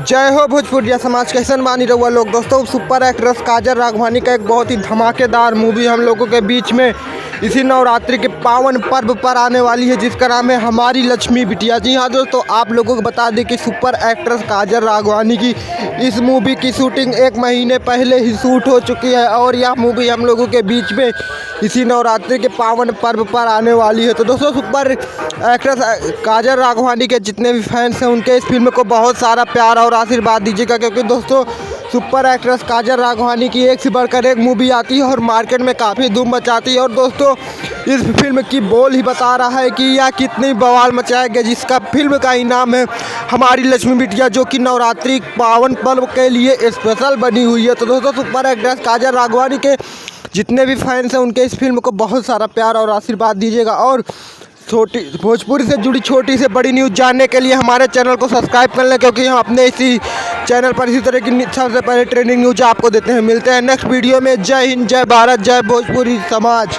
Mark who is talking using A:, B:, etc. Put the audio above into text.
A: जय हो भोजपुरिया समाज, कैसन बानी रहुआ लोग। दोस्तों, सुपर एक्ट्रेस काजल राघवानी का एक बहुत ही धमाकेदार मूवी हम लोगों के बीच में इसी नवरात्रि के पावन पर्व पर आने वाली है, जिसका नाम है हमारी लक्ष्मी बिटिया। जी हाँ दोस्तों, आप लोगों को बता दें कि सुपर एक्ट्रेस काजल राघवानी की इस मूवी की शूटिंग 1 महीने पहले ही शूट हो चुकी है और यह मूवी हम लोगों के बीच में इसी नवरात्रि के पावन पर्व पर आने वाली है। तो दोस्तों, सुपर एक्ट्रेस काजल राघवानी के जितने भी फैंस हैं उनके इस फिल्म को बहुत सारा प्यार और आशीर्वाद दीजिएगा, क्योंकि दोस्तों सुपर एक्ट्रेस काजल राघवानी की एक से बढ़कर एक मूवी आती है और मार्केट में काफ़ी धूम मचाती है। और दोस्तों, इस फिल्म की बोल ही बता रहा है कि यह कितनी बवाल मचाएगी, जिसका फिल्म का इनाम है हमारी लक्ष्मी बिटिया, जो कि नवरात्रि पावन पर्व के लिए स्पेशल बनी हुई है। तो दोस्तों, सुपर एक्ट्रेस काजल राघवानी के जितने भी फैंस हैं उनके इस फिल्म को बहुत सारा प्यार और आशीर्वाद दीजिएगा। और छोटी भोजपुरी से जुड़ी छोटी से बड़ी न्यूज़ जानने के लिए हमारे चैनल को सब्सक्राइब कर लें, क्योंकि हम अपने इसी चैनल पर इसी तरह की सबसे पहले ट्रेंडिंग न्यूज़ आपको देते हैं। मिलते हैं नेक्स्ट वीडियो में। जय हिंद, जय भारत, जय भोजपुरी समाज।